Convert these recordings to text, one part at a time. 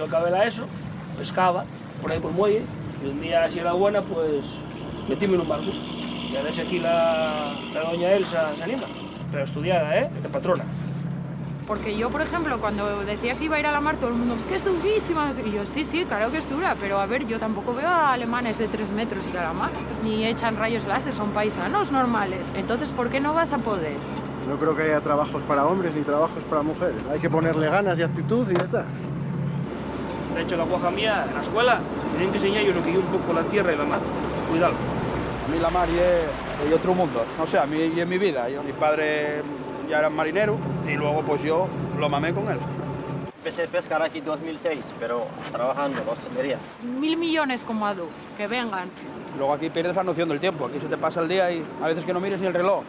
Yo acabé la ESO, pescaba por ahí por el muelle, y un día, si era buena, pues metíme en un barco. Y a ver si aquí la doña Elsa se anima. Pero estudiada, de patrona. Porque yo, por ejemplo, cuando decía que iba a ir a la mar, todo el mundo, es que es durísima, no sé qué. Y yo, sí, claro que es dura, pero a ver, yo tampoco veo a alemanes de 3 metros ir a la mar, ni echan rayos láser, son paisanos normales. Entonces, ¿por qué no vas a poder? No creo que haya trabajos para hombres ni trabajos para mujeres. Hay que ponerle ganas y actitud y ya está. De hecho, la guaja mía, en la escuela, tienen que enseñar yo lo que yo un poco la tierra y la mar. Cuidado. A mí la mar es otro mundo, no sé, a mí y en mi vida. Mi padre ya era marinero y luego pues yo lo mamé con él. Empecé a pescar aquí en 2006, pero trabajando en la hostelería. 1.000 millones como Adu, que vengan. Luego aquí pierdes la noción del tiempo, aquí se te pasa el día y a veces que no mires ni el reloj.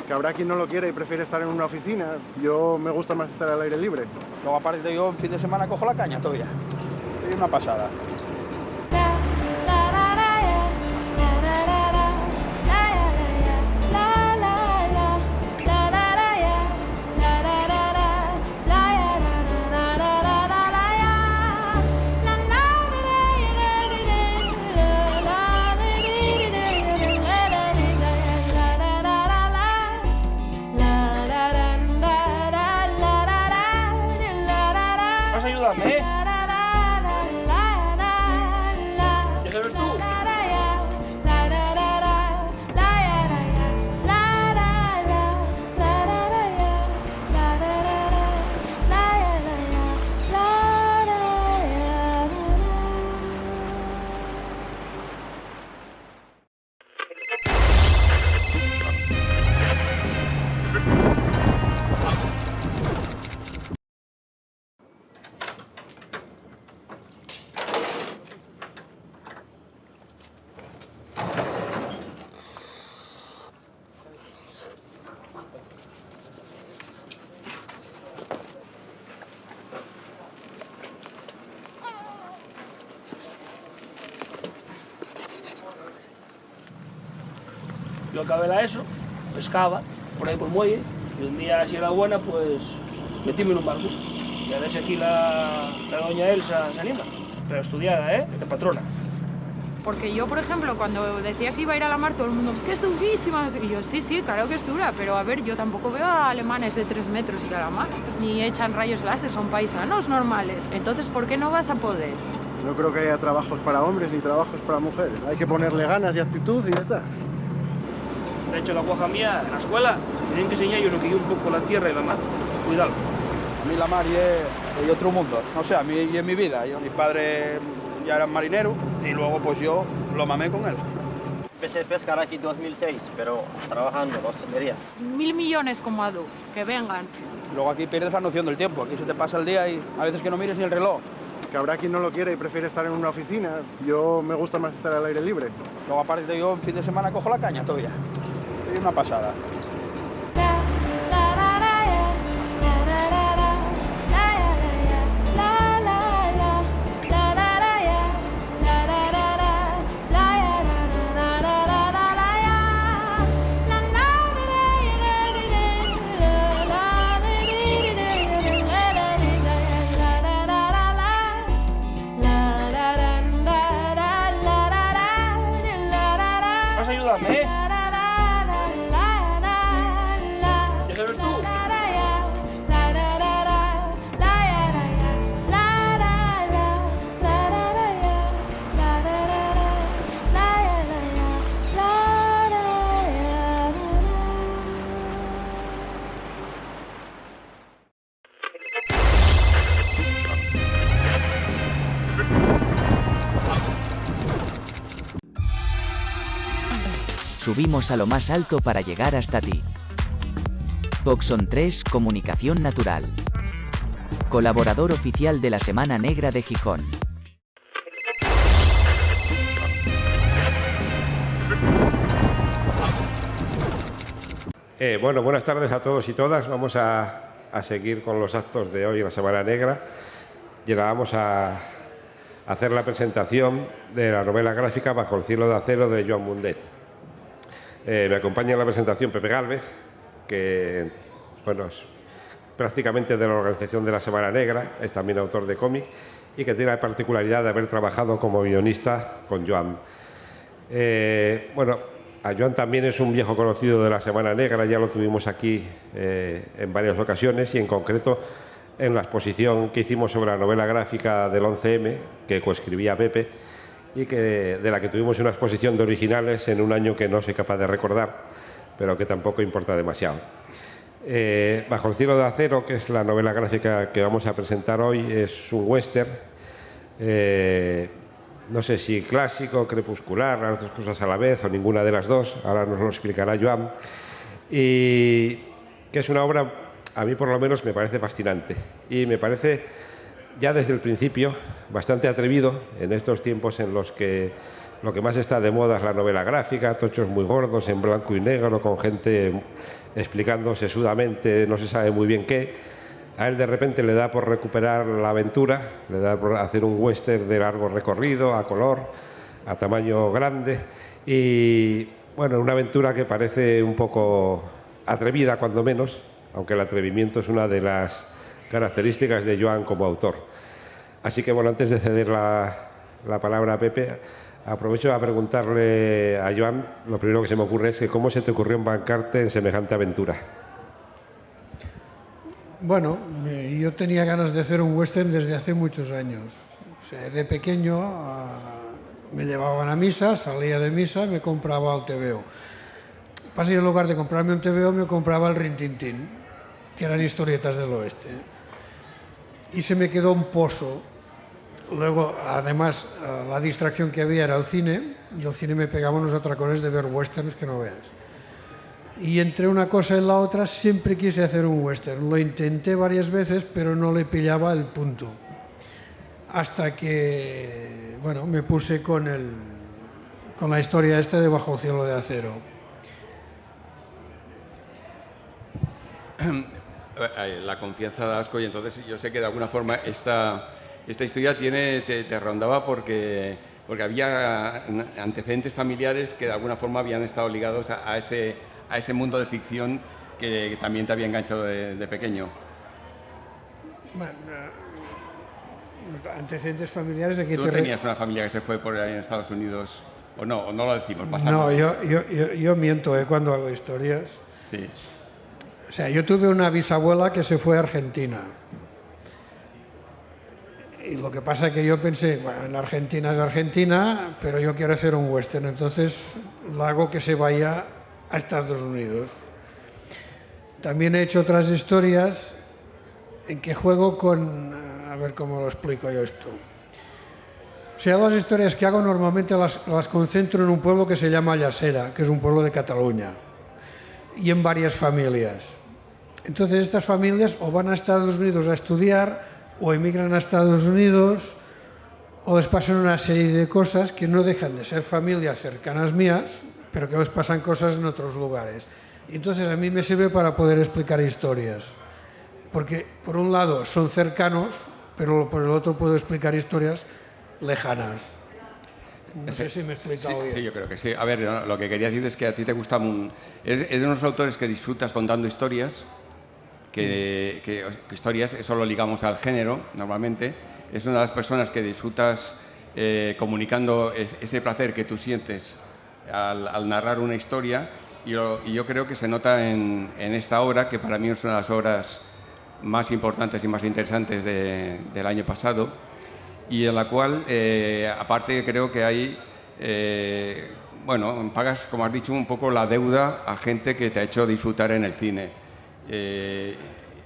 Que habrá quien no lo quiere y prefiere estar en una oficina. Yo me gusta más estar al aire libre. Luego aparte yo en fin de semana cojo la caña todavía. Es una pasada. Vas a ayudarme, ¿Ya sabes tú? Yo acabé la ESO, pescaba por ahí por el muelle, y un día, si era buena, pues metíme en un barco. Y a ver si aquí la doña Elsa se anima. Pero estudiada, de patrona. Porque yo, por ejemplo, cuando decía que iba a ir a la mar, todo el mundo, es que es durísima, no sé qué. Y yo, sí, claro que es dura, pero a ver, yo tampoco veo a alemanes de 3 metros ir a la mar, ni echan rayos láser, son paisanos normales. Entonces, ¿por qué no vas a poder? No creo que haya trabajos para hombres ni trabajos para mujeres. Hay que ponerle ganas y actitud y ya está. De hecho, la guaja mía, en la escuela, tienen que enseñar yo lo que yo un poco la tierra y la mar. Cuidado. A mí la mar es otro mundo, no sé, a mí y en mi vida. Mi padre ya era marinero y luego pues yo lo mamé con él. Empecé a pescar aquí en 2006, pero trabajando en la hostelería. 1.000 millones como Adu, que vengan. Luego aquí pierdes la noción del tiempo, aquí se te pasa el día y a veces que no mires ni el reloj. Que habrá quien no lo quiere y prefiere estar en una oficina. Yo me gusta más estar al aire libre. Luego aparte yo en fin de semana cojo la caña todavía. Es una pasada. Vas a ayudarme, ¿Ya sabes tú? Subimos a lo más alto para llegar hasta ti. Boxon 3 Comunicación Natural. Colaborador oficial de la Semana Negra de Gijón. Bueno, buenas tardes a todos y todas. Vamos a seguir con los actos de hoy en la Semana Negra. Y ahora vamos a hacer la presentación de la novela gráfica Bajo el cielo de acero de Joan Mundet. Me acompaña en la presentación Pepe Gálvez, que bueno, prácticamente de la organización de la Semana Negra, es también autor de cómic y que tiene la particularidad de haber trabajado como guionista con Joan. Bueno, a Joan también es un viejo conocido de la Semana Negra, ya lo tuvimos aquí en varias ocasiones y en concreto en la exposición que hicimos sobre la novela gráfica del 11M, que coescribía Pepe, y de la que tuvimos una exposición de originales en un año que no soy capaz de recordar, pero que tampoco importa demasiado. Bajo el cielo de acero, que es la novela gráfica que vamos a presentar hoy, es un western, no sé si clásico, crepuscular, las dos cosas a la vez o ninguna de las dos, ahora nos lo explicará Joan, y que es una obra, a mí por lo menos me parece fascinante y me parece ya desde el principio bastante atrevido en estos tiempos en los que lo que más está de moda es la novela gráfica, tochos muy gordos en blanco y negro con gente explicando sesudamente no se sabe muy bien qué. A él de repente le da por recuperar la aventura, le da por hacer un western de largo recorrido, a color, a tamaño grande y bueno, una aventura que parece un poco atrevida cuando menos, aunque el atrevimiento es una de las características de Joan como autor. Así que bueno, antes de ceder la palabra a Pepe, aprovecho a preguntarle a Joan, lo primero que se me ocurre es que ¿cómo se te ocurrió embarcarte en semejante aventura? Bueno, yo tenía ganas de hacer un western desde hace muchos años. O sea, de pequeño me llevaban a misa, salía de misa, me compraba el TVO. Pasa que en lugar de comprarme un TVO me compraba el Rin Tin Tin, que eran historietas del oeste. Y se me quedó un pozo. Luego, además, la distracción que había era el cine, y el cine me pegaba unos atracones de ver westerns que no veas. Y entre una cosa y la otra siempre quise hacer un western. Lo intenté varias veces, pero no le pillaba el punto. Hasta que, bueno, me puse con la historia esta de Bajo el cielo de acero. La confianza de Asco, y entonces yo sé que de alguna forma esta historia te rondaba porque había antecedentes familiares que de alguna forma habían estado ligados a ese mundo de ficción que también te había enganchado de pequeño. Bueno, antecedentes familiares de que ¿Tú tenías una familia que se fue por ahí en Estados Unidos? ¿O no lo decimos? No, yo miento cuando hago historias. Sí. O sea, yo tuve una bisabuela que se fue a Argentina. Y lo que pasa es que yo pensé, bueno, en Argentina es Argentina, pero yo quiero hacer un western, entonces la hago que se vaya a Estados Unidos. También he hecho otras historias en que juego con... A ver cómo lo explico yo esto. O sea, las historias que hago normalmente las concentro en un pueblo que se llama Llacera, que es un pueblo de Cataluña, y en varias familias. Entonces estas familias o van a Estados Unidos a estudiar, o emigran a Estados Unidos, o les pasan una serie de cosas que no dejan de ser familias cercanas mías, pero que les pasan cosas en otros lugares. Y entonces a mí me sirve para poder explicar historias, porque por un lado son cercanos, pero por el otro puedo explicar historias lejanas. No sé si me he explicado bien. Sí, yo creo que sí. A ver, lo que quería decir es que a ti te gusta... Eres de unos autores que disfrutas contando historias, que historias, eso lo ligamos al género, normalmente. Es una de las personas que disfrutas comunicando ese placer que tú sientes al narrar una historia, y yo creo que se nota en esta obra, que para mí es una de las obras más importantes y más interesantes del año pasado, y en la cual, aparte, creo que hay, bueno, pagas, como has dicho, un poco la deuda a gente que te ha hecho disfrutar en el cine.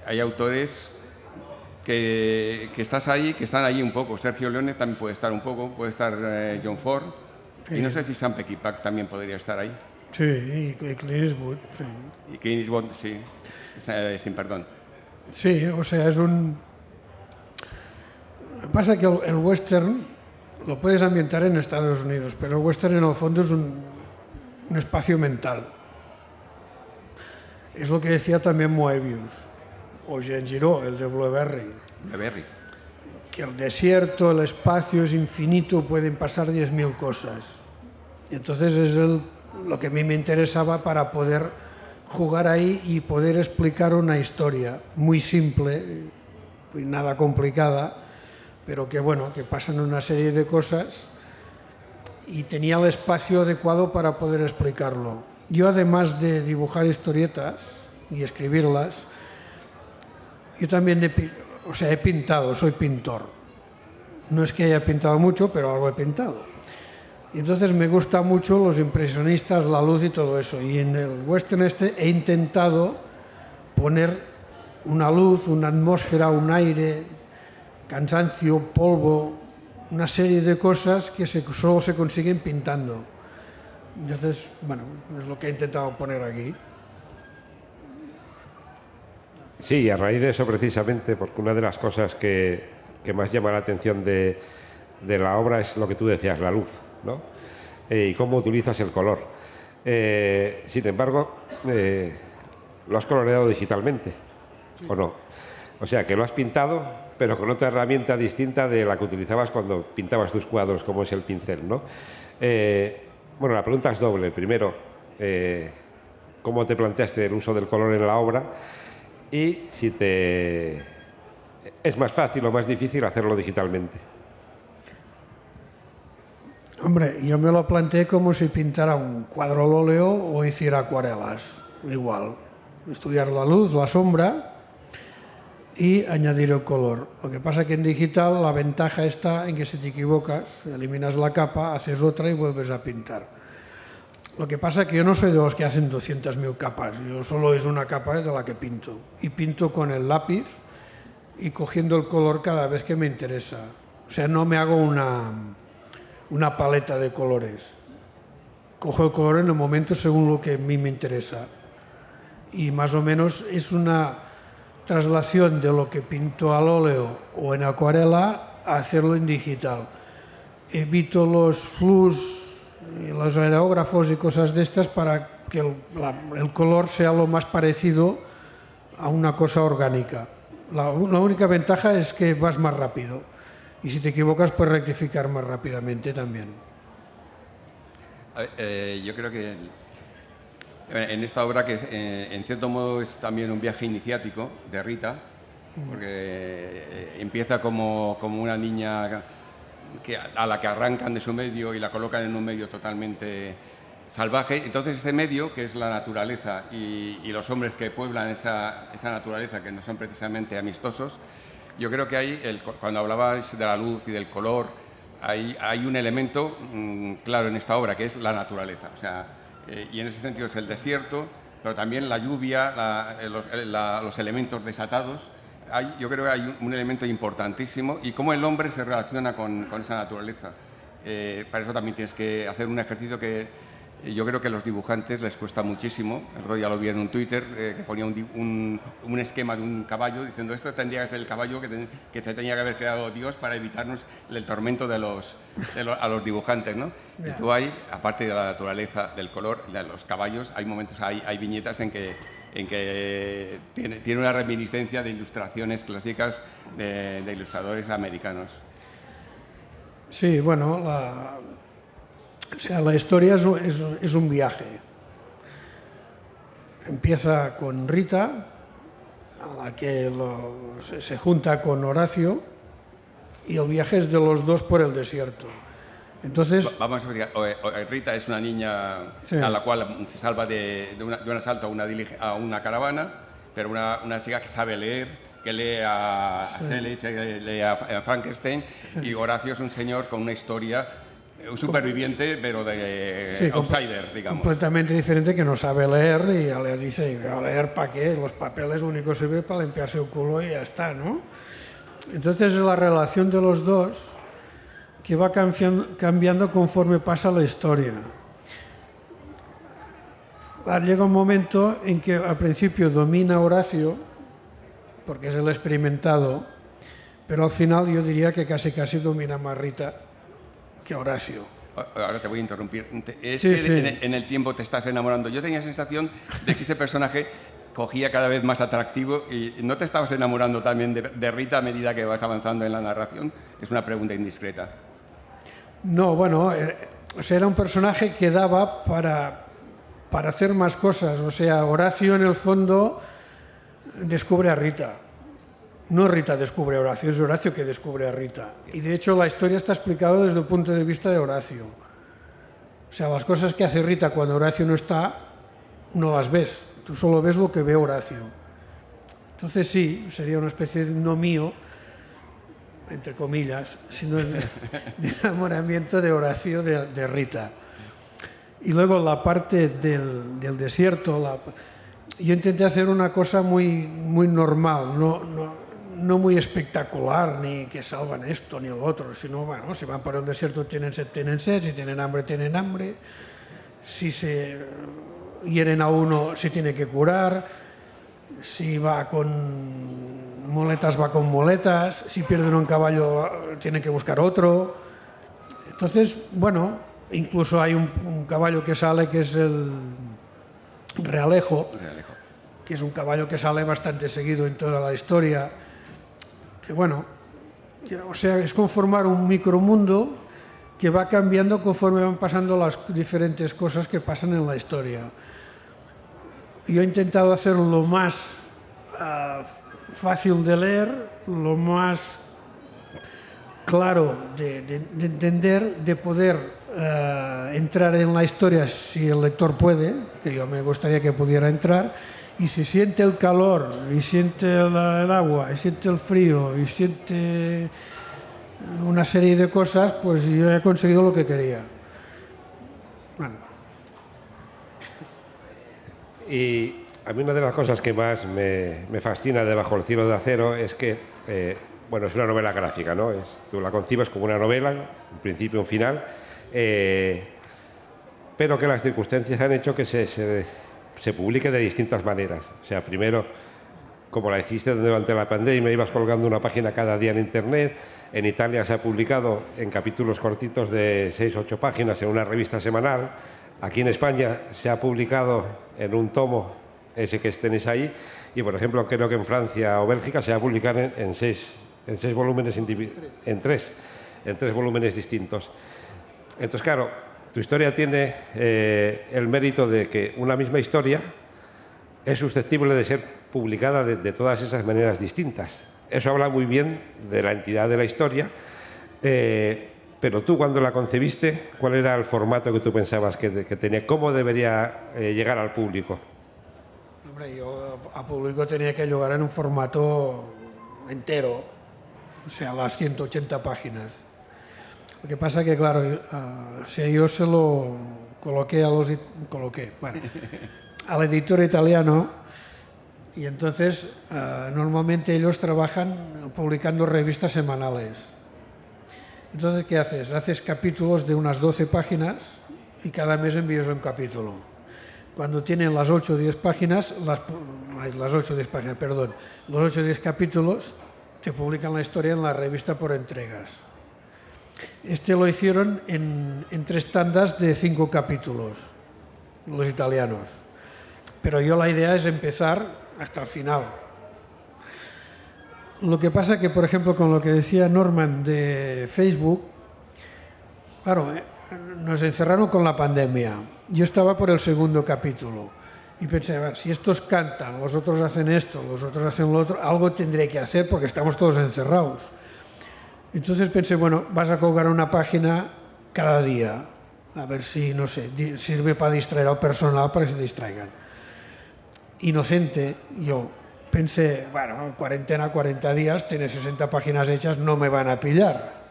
Hay autores que estás ahí, que están allí un poco. Sergio Leone también puede estar un poco, puede estar John Ford, sí. Y no sé si Sam Peckinpah también podría estar ahí. Sí, y Clint Eastwood, sí. Y Clint Eastwood, sí, sin perdón. Sí, o sea, es un... Lo que pasa es que el western lo puedes ambientar en Estados Unidos, pero el western en el fondo es un espacio mental. Es lo que decía también Moebius, o Jean Giraud, el de Blue Berry. Que el desierto, el espacio es infinito, pueden pasar 10.000 cosas. Y entonces es lo que a mí me interesaba para poder jugar ahí y poder explicar una historia muy simple, y nada complicada, pero que bueno, que pasan una serie de cosas y tenía el espacio adecuado para poder explicarlo. Yo, además de dibujar historietas y escribirlas, yo también he pintado, soy pintor. No es que haya pintado mucho, pero algo he pintado. Y entonces me gustan mucho los impresionistas, la luz y todo eso. Y en el western he intentado poner una luz, una atmósfera, un aire, cansancio, polvo, una serie de cosas que solo se consiguen pintando. Entonces, bueno, es lo que he intentado poner aquí. Sí, a raíz de eso precisamente, porque una de las cosas que más llama la atención de la obra es lo que tú decías, la luz, ¿no? Y cómo utilizas el color. Sin embargo, lo has coloreado digitalmente, ¿o no? O sea, que lo has pintado, pero con otra herramienta distinta de la que utilizabas cuando pintabas tus cuadros, como es el pincel, ¿no? Bueno, la pregunta es doble. Primero, ¿cómo te planteaste el uso del color en la obra? Y si es más fácil o más difícil hacerlo digitalmente. Hombre, yo me lo planteé como si pintara un cuadro al óleo o hiciera acuarelas, igual. Estudiar la luz, la sombra y añadir el color. Lo que pasa es que en digital la ventaja está en que si te equivocas, eliminas la capa, haces otra y vuelves a pintar. Lo que pasa es que yo no soy de los que hacen 200.000 capas, yo solo es una capa de la que pinto. Y pinto con el lápiz y cogiendo el color cada vez que me interesa. O sea, no me hago una paleta de colores. Cojo el color en el momento según lo que a mí me interesa. Y más o menos es una traslación de lo que pinto al óleo o en acuarela a hacerlo en digital. Evito los flus, los aerógrafos y cosas de estas para que el color sea lo más parecido a una cosa orgánica. La única ventaja es que vas más rápido y si te equivocas puedes rectificar más rápidamente también. Yo creo que en esta obra, que en cierto modo es también un viaje iniciático de Rita, porque empieza como una niña a la que arrancan de su medio y la colocan en un medio totalmente salvaje. Entonces ese medio, que es la naturaleza y los hombres que pueblan esa naturaleza, que no son precisamente amistosos, yo creo que ahí, cuando hablabais de la luz y del color, hay un elemento claro en esta obra, que es la naturaleza. O sea, y en ese sentido es el desierto, pero también la lluvia, los elementos desatados. Yo creo que hay un elemento importantísimo y cómo el hombre se relaciona con esa naturaleza. Para eso también tienes que hacer un ejercicio que yo creo que a los dibujantes les cuesta muchísimo. El otro día lo vi en un Twitter que ponía un esquema de un caballo diciendo esto tendría que ser el caballo que te tenía que haber creado Dios para evitarnos el tormento a los dibujantes, ¿no? Yeah. Y tú hay, aparte de la naturaleza, del color, de los caballos, hay momentos, hay viñetas en que tiene una reminiscencia de ilustraciones clásicas de ilustradores americanos. Sí, bueno, la historia es un viaje. Empieza con Rita, a la que se junta con Horacio, y el viaje es de los dos por el desierto. Entonces, vamos a ver, Rita es una niña a la cual se salva de un asalto a una caravana, pero una chica que sabe leer, que lee a Shelley, lee a Frankenstein, y Horacio es un señor con una historia, un superviviente, pero de outsider, digamos. Completamente diferente, que no sabe leer y ya le dice, ¿a leer para qué? Los papeles únicos sirven para limpiarse el culo y ya está, ¿no? Entonces es la relación de los dos que va cambiando conforme pasa la historia. Llega un momento en que al principio domina Horacio, porque es el experimentado, pero al final yo diría que casi domina más Rita que Horacio. Ahora te voy a interrumpir. En el tiempo te estás enamorando. Yo tenía la sensación de que ese personaje cogía cada vez más atractivo y ¿no te estabas enamorando también de Rita a medida que vas avanzando en la narración? Es una pregunta indiscreta. No, bueno, era un personaje que daba para para hacer más cosas. O sea, Horacio en el fondo descubre a Rita. No Rita descubre a Horacio, es Horacio que descubre a Rita. Y de hecho la historia está explicada desde el punto de vista de Horacio. O sea, las cosas que hace Rita cuando Horacio no está, no las ves. Tú solo ves lo que ve Horacio. Entonces sí, sería una especie de no mío, entre comillas, sino de enamoramiento de Horacio de Rita. Y luego la parte del desierto, yo intenté hacer una cosa muy normal, no muy espectacular, ni que salvan esto ni lo otro, sino, bueno, si van por el desierto tienen sed, si tienen hambre, si se hieren a uno se tiene que curar, si va con muletas va con muletas, si pierden un caballo tienen que buscar otro. Entonces, bueno, incluso hay un caballo que sale que es el Realejo, que es un caballo que sale bastante seguido en toda la historia. Que bueno, o sea, es conformar un micromundo que va cambiando conforme van pasando las diferentes cosas que pasan en la historia. Yo he intentado hacerlo lo más fácil de leer, lo más claro de entender, de poder entrar en la historia si el lector puede, que yo me gustaría que pudiera entrar, y si siente el calor, y siente el agua, y siente el frío, y siente una serie de cosas, pues yo he conseguido lo que quería. Bueno. Y a mí una de las cosas que más me fascina de Bajo el cielo de acero es que, bueno, es una novela gráfica, ¿no? Tú la concibes como una novela, un principio, un final, pero que las circunstancias han hecho que se publique de distintas maneras. O sea, primero, como la hiciste durante la pandemia, ibas colgando una página cada día en Internet. En Italia se ha publicado en capítulos cortitos de 6 o 8 páginas en una revista semanal. Aquí en España se ha publicado en un tomo, ese que tenéis ahí, y por ejemplo creo que en Francia o Bélgica se va a publicar en seis volúmenes, en tres volúmenes distintos. Entonces, claro, tu historia tiene el mérito de que una misma historia es susceptible de ser publicada de todas esas maneras distintas. Eso habla muy bien de la entidad de la historia, pero tú cuando la concebiste, ¿cuál era el formato que tú pensabas que tenía? ¿Cómo debería llegar al público? Hombre, yo a público tenía que llegar en un formato entero, o sea, las 180 páginas. Lo que pasa que, claro, si yo se lo coloqué al editor italiano, y entonces normalmente ellos trabajan publicando revistas semanales. Entonces, ¿qué haces? Haces capítulos de unas 12 páginas y cada mes envías un capítulo. Cuando tienen las 8 o 10 páginas, los 8 o 10 capítulos, te publican la historia en la revista por entregas. Lo hicieron en 3 tandas de 5 capítulos, los italianos. Pero yo la idea es empezar hasta el final. Lo que pasa que, por ejemplo, con lo que decía Norman de Facebook, claro, nos encerraron con la pandemia. Yo estaba por el 2.º capítulo y pensé, a ver, si estos cantan, los otros hacen esto, los otros hacen lo otro, algo tendré que hacer porque estamos todos encerrados. Entonces pensé, bueno, vas a colgar una página cada día, a ver si, no sé, sirve para distraer al personal para que se distraigan. Inocente, yo pensé, bueno, en cuarentena, 40 días, tiene 60 páginas hechas, no me van a pillar.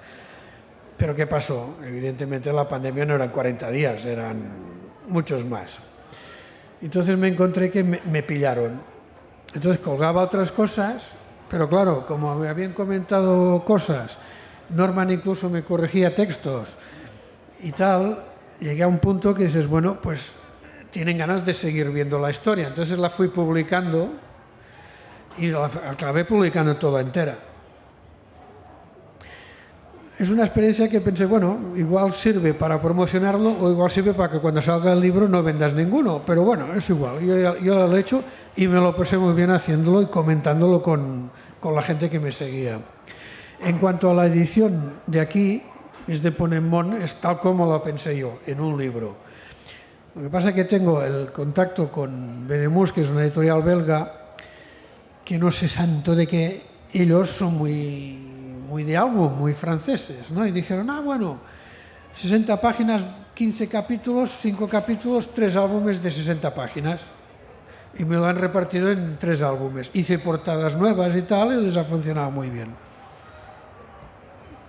Pero ¿qué pasó? Evidentemente la pandemia no eran 40 días, eran muchos más. Entonces me encontré que me pillaron. Entonces colgaba otras cosas, pero claro, como me habían comentado cosas, Norman incluso me corregía textos y tal, llegué a un punto que dices, bueno, pues tienen ganas de seguir viendo la historia. Entonces la fui publicando y la acabé publicando toda entera. Es una experiencia que pensé, bueno, igual sirve para promocionarlo o igual sirve para que cuando salga el libro no vendas ninguno, pero bueno, es igual. Yo lo he hecho y me lo pasé muy bien haciéndolo y comentándolo con la gente que me seguía. En cuanto a la edición de aquí, es de Ponemon, es tal como lo pensé yo, en un libro. Lo que pasa es que tengo el contacto con Benemus, que es una editorial belga, que no sé santo de que ellos son muy de álbum, muy franceses, ¿no? Y dijeron, bueno, 60 páginas, 15 capítulos, 5 capítulos, 3 álbumes de 60 páginas. Y me lo han repartido en 3 álbumes. Hice portadas nuevas y tal, y les ha funcionado muy bien.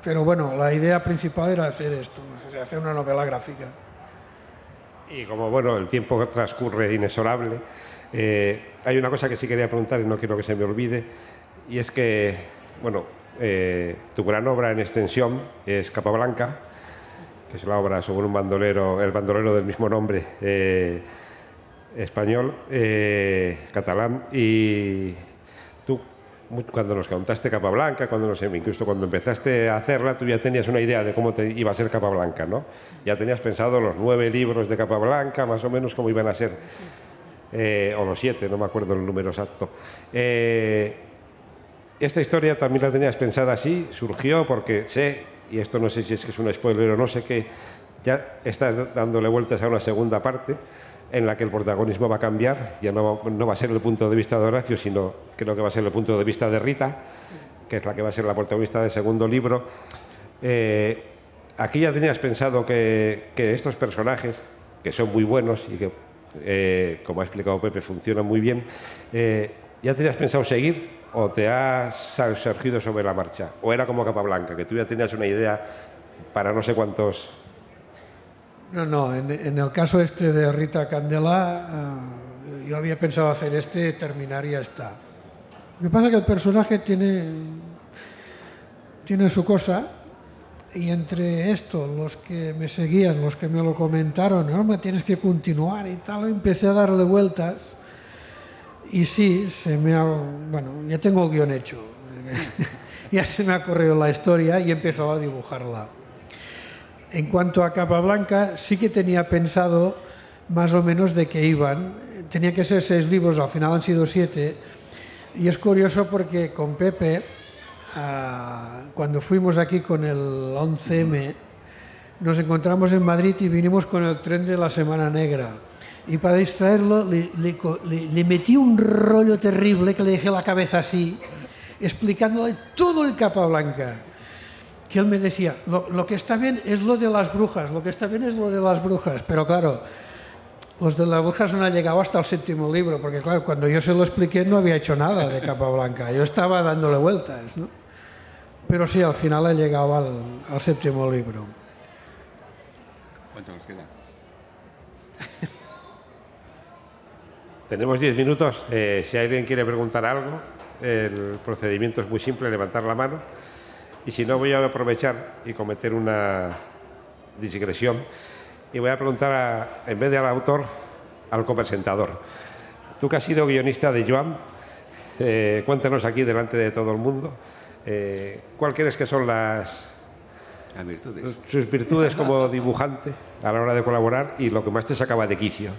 Pero bueno, la idea principal era hacer esto, hacer una novela gráfica. Y como bueno, el tiempo transcurre inexorable, hay una cosa que sí quería preguntar y no quiero que se me olvide, y es que, bueno, tu gran obra en extensión es Capablanca, que es la obra sobre un bandolero, el bandolero del mismo nombre, español, catalán, y tú, cuando nos contaste Capablanca, incluso cuando empezaste a hacerla, tú ya tenías una idea de cómo iba a ser Capablanca, ¿no? Ya tenías pensado los 9 libros de Capablanca, más o menos cómo iban a ser, o los 7, no me acuerdo el número exacto. Esta historia también la tenías pensada así, surgió porque sé, y esto no sé si es que es un spoiler o no sé qué, ya estás dándole vueltas a una segunda parte, en la que el protagonismo va a cambiar, ya no va a ser el punto de vista de Horacio, sino creo que va a ser el punto de vista de Rita, que es la que va a ser la protagonista del segundo libro. Aquí ya tenías pensado que estos personajes, que son muy buenos y que, como ha explicado Pepe, funcionan muy bien, ¿ya tenías pensado seguir o te has surgido sobre la marcha? ¿O era como Capablanca, que tú ya tenías una idea para no sé cuántos...? No, en el caso este de Rita Candela, yo había pensado hacer terminar y ya está. Lo que pasa es que el personaje tiene su cosa, y entre esto, los que me seguían, los que me lo comentaron, no, me tienes que continuar y tal, empecé a darle vueltas, y sí, bueno, ya tengo el guión hecho, ya se me ha corrido la historia y he empezado a dibujarla. En cuanto a Capablanca, sí que tenía pensado más o menos de qué iban. Tenía que ser 6 libros, al final han sido 7. Y es curioso porque con Pepe, cuando fuimos aquí con el 11M, nos encontramos en Madrid y vinimos con el tren de la Semana Negra. Y para distraerlo le metí un rollo terrible que le dejé la cabeza así, explicándole todo el Capablanca. Que él me decía, lo que está bien es lo de las brujas, lo que está bien es lo de las brujas. Pero claro, los de las brujas no han llegado hasta el 7º libro, porque claro, cuando yo se lo expliqué no había hecho nada de Capablanca, yo estaba dándole vueltas, ¿no? Pero sí, al final ha llegado al 7º libro. ¿Cuánto nos queda? Tenemos 10 minutos. Si alguien quiere preguntar algo, el procedimiento es muy simple, levantar la mano. Y si no, voy a aprovechar y cometer una digresión. Y voy a preguntar, en vez de al autor, al copresentador. Tú que has sido guionista de Joan, cuéntanos aquí delante de todo el mundo, ¿cuál crees que son sus virtudes como dibujante a la hora de colaborar y lo que más te sacaba de quicio?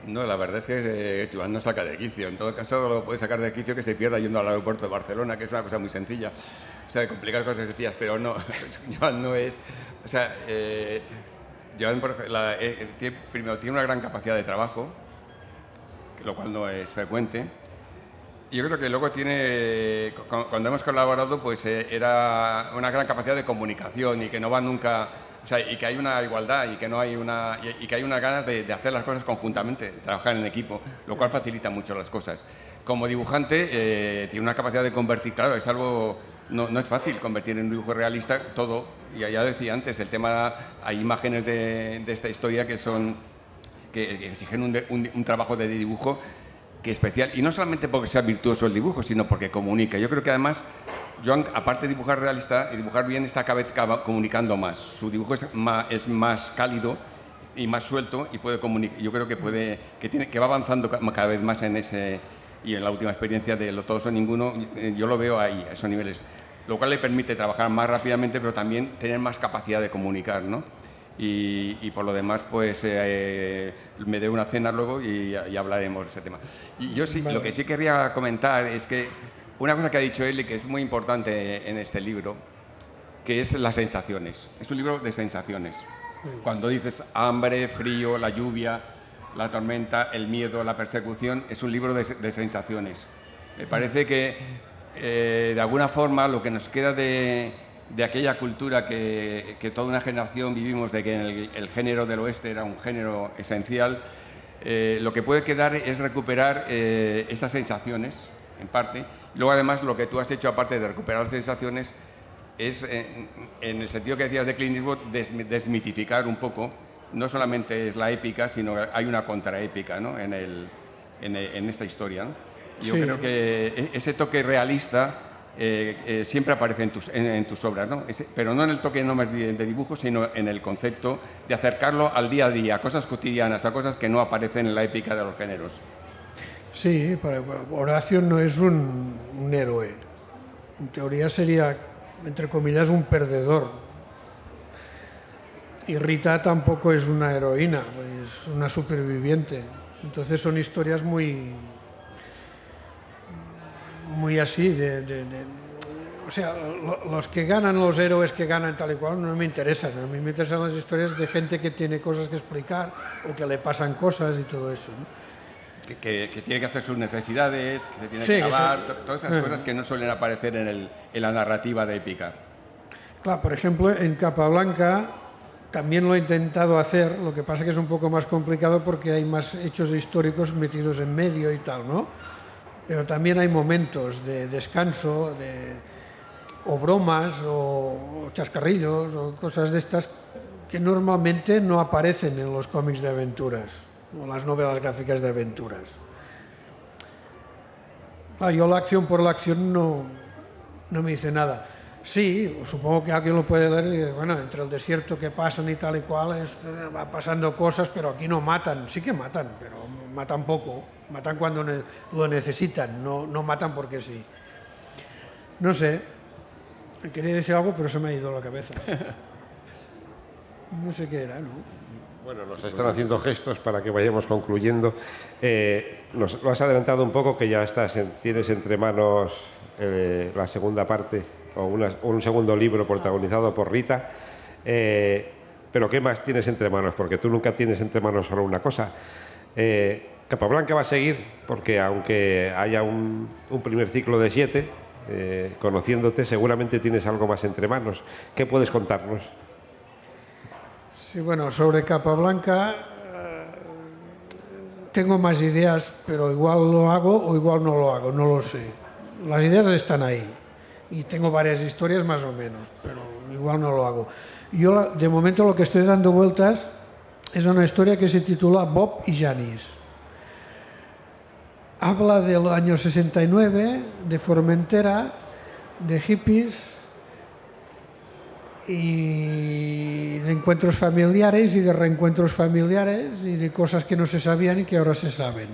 No, la verdad es que Joan no saca de quicio. En todo caso, lo puede sacar de quicio que se pierda yendo al aeropuerto de Barcelona, que es una cosa muy sencilla. O sea, de complicar cosas sencillas, pero no, Joan no es... O sea, Joan, primero, tiene una gran capacidad de trabajo, lo cual no es frecuente. Y yo creo que luego tiene, cuando hemos colaborado, pues era una gran capacidad de comunicación y que no va nunca... O sea, y que hay una igualdad y que no hay y que hay unas ganas de hacer las cosas conjuntamente, trabajar en equipo, lo cual facilita mucho las cosas. Como dibujante tiene una capacidad de convertir, claro, es algo, no es fácil convertir en un dibujo realista todo, y ya decía antes, el tema, hay imágenes de esta historia que exigen un trabajo de dibujo que es especial, y no solamente porque sea virtuoso el dibujo, sino porque comunica. Yo creo que además Joan, aparte de dibujar realista y dibujar bien, está cada vez comunicando más. Su dibujo es más cálido y más suelto y puede comunicar. Yo creo que va avanzando cada vez más en ese, y en la última experiencia de Lo Todos o Ninguno, yo lo veo ahí, a esos niveles, lo cual le permite trabajar más rápidamente, pero también tener más capacidad de comunicar, ¿no? Y por lo demás, pues me dé una cena luego y hablaremos de ese tema. Y yo sí, lo que sí querría comentar es que una cosa que ha dicho él y que es muy importante en este libro, que es las sensaciones. Es un libro de sensaciones. Cuando dices hambre, frío, la lluvia, la tormenta, el miedo, la persecución, es un libro de sensaciones. Me parece que, de alguna forma, lo que nos queda de aquella cultura que toda una generación vivimos, de que el género del oeste era un género esencial, lo que puede quedar es recuperar esas sensaciones, en parte. Luego, además, lo que tú has hecho, aparte de recuperar las sensaciones, es, en el sentido que decías de Clint Eastwood, desmitificar un poco. No solamente es la épica, sino que hay una contraépica, ¿no?, en esta historia, ¿no? Yo creo que ese toque realista siempre aparece en tus obras, ¿no? Pero no en el toque nomás de dibujo, sino en el concepto de acercarlo al día a día, a cosas cotidianas, a cosas que no aparecen en la épica de los géneros. Sí, Horacio no es un héroe. En teoría sería, entre comillas, un perdedor. Y Rita tampoco es una heroína, es una superviviente. Entonces son historias muy así, o sea, los que ganan, los héroes que ganan tal y cual, no me interesan. A mí me interesan las historias de gente que tiene cosas que explicar o que le pasan cosas y todo eso, ¿no? Que tiene que hacer sus necesidades, que se tiene que lavar, todas esas cosas que no suelen aparecer en la narrativa de épica. Claro, por ejemplo, en Capablanca también lo he intentado hacer, lo que pasa que es un poco más complicado porque hay más hechos históricos metidos en medio y tal, ¿no? Pero también hay momentos de descanso, o bromas, o chascarrillos, o cosas de estas que normalmente no aparecen en los cómics de aventuras o las novelas gráficas de aventuras. Yo la acción por la acción no me dice nada. Sí, supongo que alguien lo puede leer y bueno, entre el desierto que pasan y tal y cual, va pasando cosas, pero aquí no matan. Sí que matan, pero matan poco. Matan cuando lo necesitan, no matan porque sí. No sé, quería decir algo, pero se me ha ido la cabeza. No sé qué era, ¿no? Bueno, nos están haciendo gestos para que vayamos concluyendo. Nos lo has adelantado un poco, que ya tienes entre manos la segunda parte o un segundo libro protagonizado por Rita. Pero ¿qué más tienes entre manos? Porque tú nunca tienes entre manos solo una cosa. Capablanca va a seguir, porque aunque haya un primer ciclo de 7, conociéndote, seguramente tienes algo más entre manos. ¿Qué puedes contarnos? Sí, bueno, sobre Capablanca tengo más ideas, pero igual lo hago o igual no lo hago, no lo sé. Las ideas están ahí y tengo varias historias más o menos, pero igual no lo hago. Yo de momento lo que estoy dando vueltas es una historia que se titula Bob y Janis. Habla del año 69, de Formentera, de hippies y de encuentros familiares y de reencuentros familiares y de cosas que no se sabían y que ahora se saben.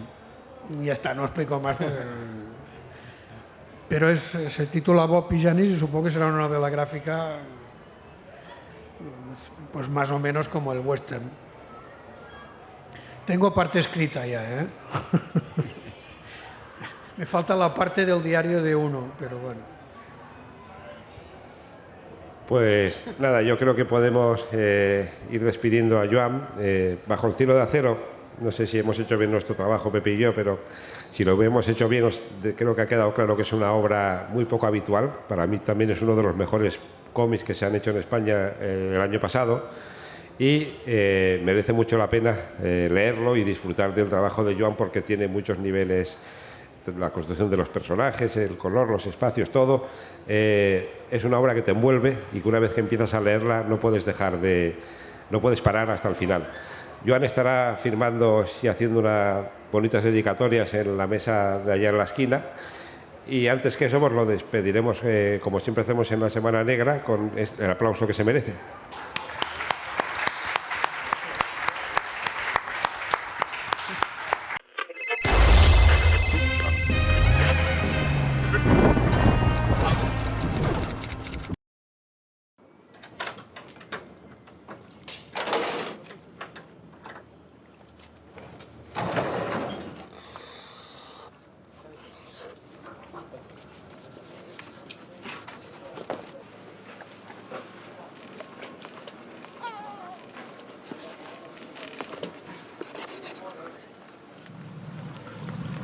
Y ya está, no explico más. Pero se titula Bob y Janis y supongo que será una novela gráfica pues más o menos como el western. Tengo parte escrita ya, ¿eh? Me falta la parte del diario de uno, pero bueno. Pues nada, yo creo que podemos ir despidiendo a Joan. Bajo el cielo de acero, no sé si hemos hecho bien nuestro trabajo, Pepe y yo, pero si lo hemos hecho bien, creo que ha quedado claro que es una obra muy poco habitual. Para mí también es uno de los mejores cómics que se han hecho en España el año pasado y merece mucho la pena leerlo y disfrutar del trabajo de Joan, porque tiene muchos niveles, la construcción de los personajes, el color, los espacios, todo. Es una obra que te envuelve y que una vez que empiezas a leerla no puedes parar hasta el final. Joan estará firmando y haciendo unas bonitas dedicatorias en la mesa de allá en la esquina. Y antes que eso, pues lo despediremos, como siempre hacemos en la Semana Negra, con el aplauso que se merece.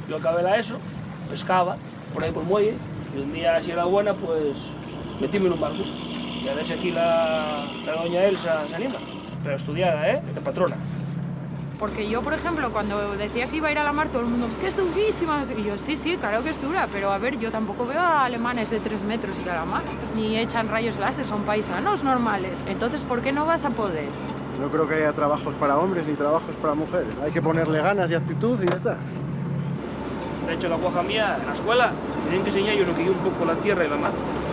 Yo acabé la ESO, pescaba por ahí por el muelle, y un día, si era buena, pues metíme en un barco. Y a ver si aquí la doña Elsa se anima. Pero estudiada, ¿eh? De patrona. Porque yo, por ejemplo, cuando decía que iba a ir a la mar, todo el mundo, es que es durísima. Y yo, sí, sí, claro que es dura, pero a ver, yo tampoco veo a alemanes de 3 metros y a la mar, ni echan rayos láser, son paisanos normales. Entonces, ¿por qué no vas a poder? No creo que haya trabajos para hombres ni trabajos para mujeres. Hay que ponerle ganas y actitud y ya está. De hecho, la guaja mía, en la escuela, tienen que enseñar yo lo que yo un poco la tierra y la mar.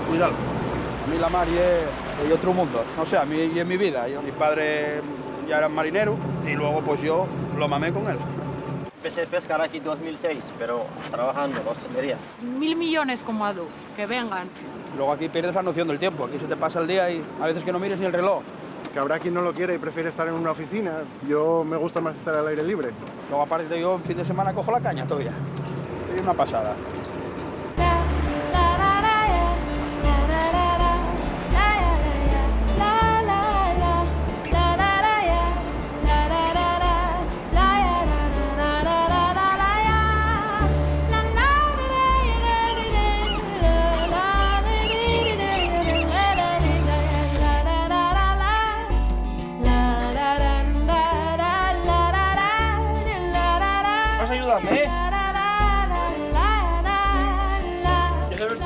Cuidado. A mí la mar es otro mundo. No sé, a mí y en mi vida. Mi padre ya era marinero y luego pues yo lo mamé con él. Empecé a pescar aquí en 2006, pero trabajando en la hostelería. 1000 millones como Adu, que vengan. Luego aquí pierdes la noción del tiempo. Aquí se te pasa el día y a veces que no mires ni el reloj. Que habrá quien no lo quiere y prefiere estar en una oficina. Yo me gusta más estar al aire libre. Luego aparte yo en fin de semana cojo la caña todavía. Es una pasada. Vas a ayudarme, ¿eh? ¿Ya sabes tú?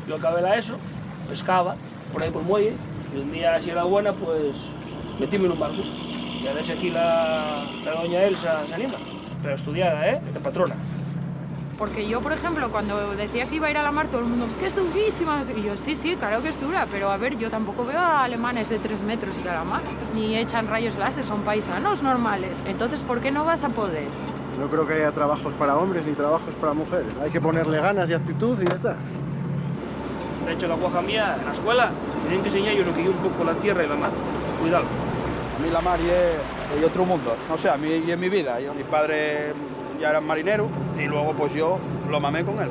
Yo acabé la ESO, pescaba por ahí por el muelle, y un día, si era buena, pues metíme en un barco. Y a ver si aquí la doña Elsa se anima. Pero estudiada, ¿eh? De patrona. Porque yo, por ejemplo, cuando decía que iba a ir a la mar, todo el mundo, es que es durísima. Y yo, sí, sí, claro que es dura, pero a ver, yo tampoco veo a alemanes de 3 metros y a la mar, ni echan rayos láser, son paisanos normales. Entonces, ¿por qué no vas a poder? No creo que haya trabajos para hombres ni trabajos para mujeres. Hay que ponerle ganas y actitud y ya está. De hecho, la guaja mía, en la escuela, tienen que enseñar yo lo que yo un poco la tierra y la mar. Cuidado. A mí la mar es otro mundo. No sé, a mí y en mi vida. Mi padre ya era marinero y luego pues yo lo mamé con él.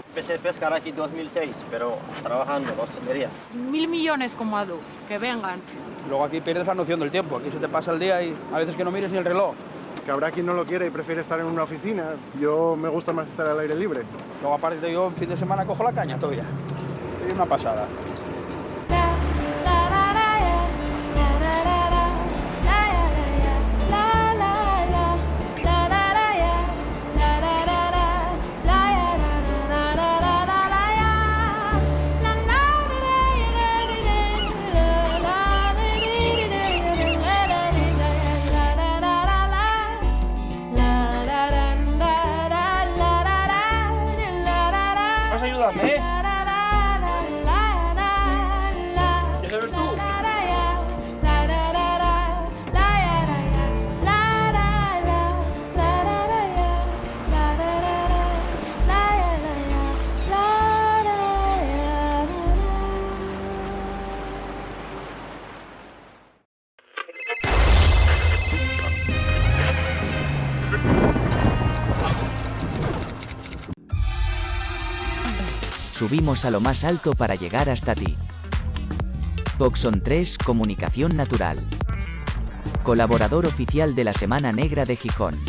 Empecé a pescar aquí en 2006, pero trabajando en la hostelería. 1000 millones como Adu, que vengan. Luego aquí pierdes la noción del tiempo. Aquí se te pasa el día y a veces que no mires ni el reloj. Que habrá quien no lo quiere y prefiere estar en una oficina. Yo me gusta más estar al aire libre. Luego aparte yo en fin de semana cojo la caña todavía. Es una pasada. Vas a ayudarme, ¿eh? ¿Ya sabes tú? Subimos a lo más alto para llegar hasta ti. Coxon 3 Comunicación Natural. Colaborador oficial de la Semana Negra de Gijón.